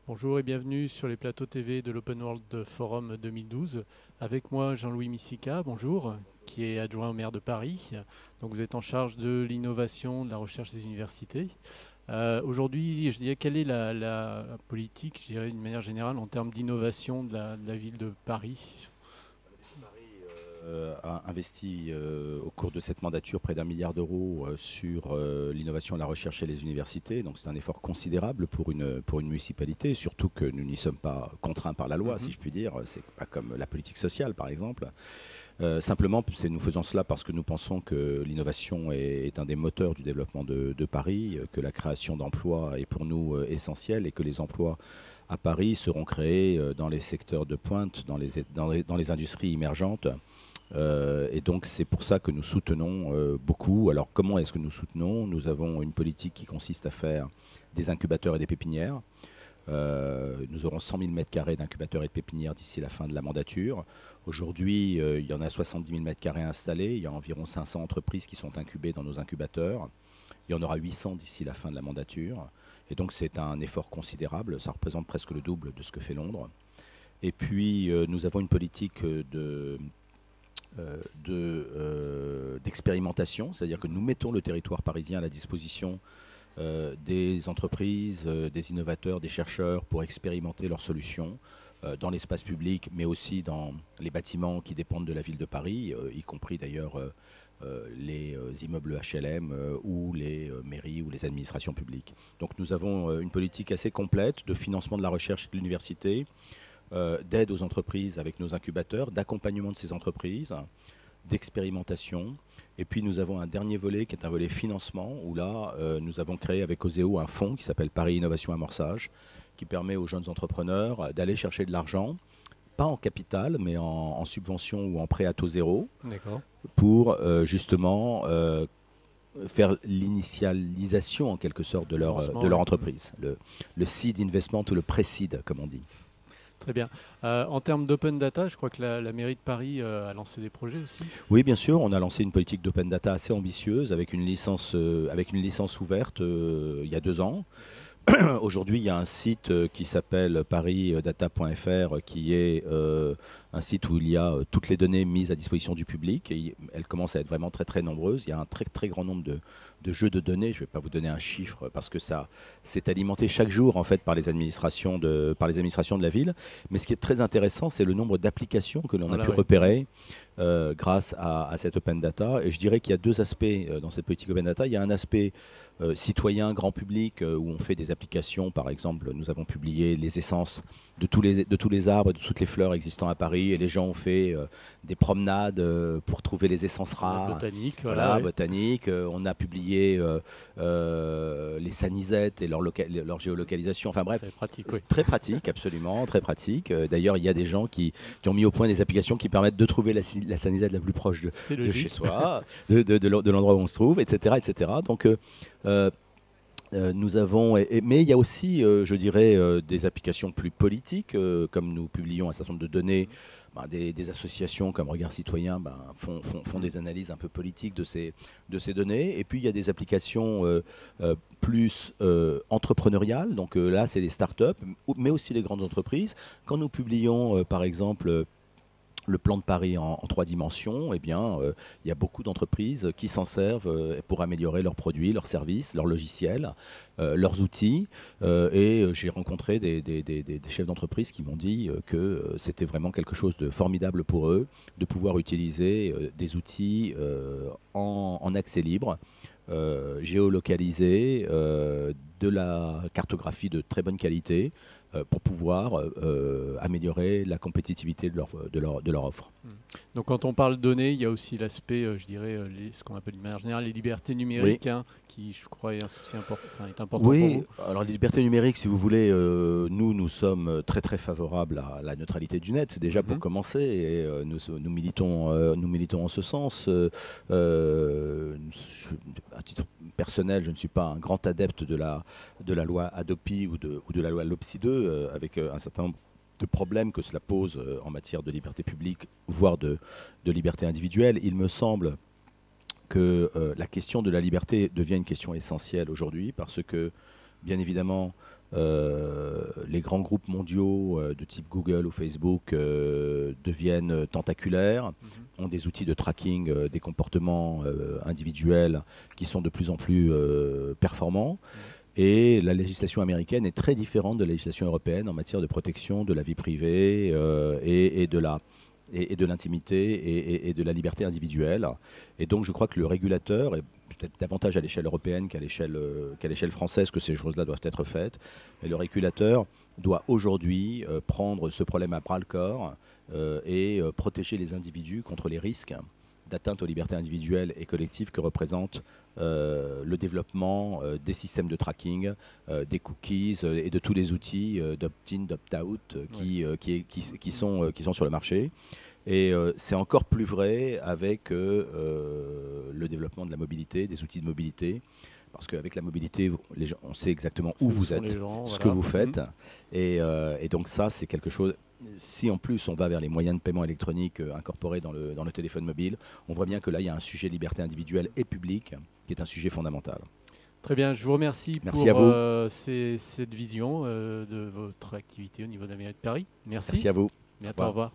Bonjour et bienvenue sur les plateaux TV de l'Open World Forum 2012. Avec moi Jean-Louis Missica, bonjour, qui est adjoint au maire de Paris. Donc vous êtes en charge de l'innovation, de la recherche des universités. Aujourd'hui, je dirais, quelle est la politique, je dirais d'une manière générale, en termes d'innovation de la ville de Paris? A investi au cours de cette mandature près d'1 milliard d'euros sur l'innovation, la recherche et les universités. Donc c'est un effort considérable pour une municipalité, surtout que nous n'y sommes pas contraints par la loi, si je puis dire. C'est pas comme la politique sociale, par exemple. Simplement, nous faisons cela parce que nous pensons que l'innovation est un des moteurs du développement de Paris, que la création d'emplois est pour nous essentielle et que les emplois à Paris seront créés dans les secteurs de pointe, dans les industries émergentes. Et donc c'est pour ça que nous soutenons beaucoup. Alors comment est-ce que nous soutenons? Nous avons une politique qui consiste à faire des incubateurs et des pépinières. Nous aurons 100 000 m² d'incubateurs et de pépinières d'ici la fin de la mandature. Aujourd'hui, il y en a 70 000 m² installés. Il y a environ 500 entreprises qui sont incubées dans nos incubateurs. Il y en aura 800 d'ici la fin de la mandature. Et donc c'est un effort considérable. Ça représente presque le double de ce que fait Londres. Et puis nous avons une politique d'expérimentation, c'est-à-dire que nous mettons le territoire parisien à la disposition des entreprises, des innovateurs, des chercheurs pour expérimenter leurs solutions dans l'espace public, mais aussi dans les bâtiments qui dépendent de la ville de Paris, y compris d'ailleurs les immeubles HLM ou les mairies ou les administrations publiques. Donc nous avons une politique assez complète de financement de la recherche et de l'université, d'aide aux entreprises avec nos incubateurs, d'accompagnement de ces entreprises, d'expérimentation. Et puis nous avons un dernier volet qui est un volet financement, où là nous avons créé avec Oseo un fonds qui s'appelle Paris Innovation Amorçage, qui permet aux jeunes entrepreneurs d'aller chercher de l'argent, pas en capital, mais en subvention ou en prêt à taux zéro, pour justement faire l'initialisation en quelque sorte de leur entreprise. Le seed investment ou le pré-seed, comme on dit. Très bien. En termes d'open data, je crois que la mairie de Paris a lancé des projets aussi. Oui, bien sûr. On a lancé une politique d'open data assez ambitieuse avec une licence ouverte il y a 2 ans. Aujourd'hui, il y a un site qui s'appelle parisdata.fr qui est un site où il y a toutes les données mises à disposition du public. Et elles commencent à être vraiment très très nombreuses. Il y a un très très grand nombre de jeux de données. Je ne vais pas vous donner un chiffre parce que ça c'est alimenté chaque jour en fait par les administrations de la ville. Mais ce qui est très intéressant, c'est le nombre d'applications que l'on a pu repérer grâce à cette open data. Et je dirais qu'il y a 2 aspects dans cette politique open data. Il y a un aspect citoyen, grand public, où on fait des applications. Par exemple, nous avons publié les essences de tous les arbres, de toutes les fleurs existant à Paris, et les gens ont fait des promenades pour trouver les essences rares. Botanique, voilà, botanique. On a publié les sanisettes et leur géolocalisation. Enfin bref, très pratique, oui. Très pratique, absolument, très pratique. D'ailleurs, il y a des gens qui ont mis au point des applications qui permettent de trouver la sanisette la plus proche de chez soi, de l'endroit où on se trouve, etc., etc. Donc nous avons, mais il y a aussi, je dirais, des applications plus politiques, comme nous publions un certain nombre de données. Des associations comme Regard Citoyen font des analyses un peu politiques de ces données. Et puis il y a des applications plus entrepreneuriales. Donc là, c'est les startups, mais aussi les grandes entreprises. Quand nous publions, par exemple, le plan de Paris en 3 dimensions, eh bien, il y a beaucoup d'entreprises qui s'en servent pour améliorer leurs produits, leurs services, leurs logiciels, leurs outils. Et j'ai rencontré des chefs d'entreprise qui m'ont dit que c'était vraiment quelque chose de formidable pour eux de pouvoir utiliser des outils en accès libre, géolocalisés, de la cartographie de très bonne qualité, pour pouvoir améliorer la compétitivité de leur offre. Donc quand on parle données, il y a aussi l'aspect, je dirais, ce qu'on appelle de manière générale les libertés numériques, Oui. Qui, je crois, est un souci est important pour Oui, vous. alors les libertés numériques, si vous voulez, nous sommes très très favorables à la neutralité du net, déjà pour commencer, et nous militons en ce sens. À titre personnel, je ne suis pas un grand adepte de la loi Hadopi ou de la loi LOPSI 2, avec un certain nombre de problèmes que cela pose en matière de liberté publique, voire de liberté individuelle. Il me semble que la question de la liberté devient une question essentielle aujourd'hui parce que, bien évidemment, les grands groupes mondiaux de type Google ou Facebook deviennent tentaculaires, ont des outils de tracking des comportements individuels qui sont de plus en plus performants. Et la législation américaine est très différente de la législation européenne en matière de protection de la vie privée et de l'intimité et de la liberté individuelle. Et donc je crois que le régulateur, et peut-être davantage à l'échelle européenne qu'à l'échelle française que ces choses-là doivent être faites, mais le régulateur doit aujourd'hui prendre ce problème à bras-le-corps et protéger les individus contre les risques d'atteinte aux libertés individuelles et collectives que représente le développement des systèmes de tracking, des cookies et de tous les outils d'opt-in, d'opt-out qui sont sur le marché. Et c'est encore plus vrai avec le développement de la mobilité, des outils de mobilité. Parce qu'avec la mobilité, on sait exactement où vous êtes, ce que vous faites. Et donc ça, c'est quelque chose... Si en plus on va vers les moyens de paiement électroniques incorporés dans le téléphone mobile, on voit bien que là, il y a un sujet liberté individuelle et publique qui est un sujet fondamental. Très bien, je vous remercie Merci pour à vous. cette vision de votre activité au niveau de la mairie de Paris. Merci. Merci à vous. Bientôt, au revoir.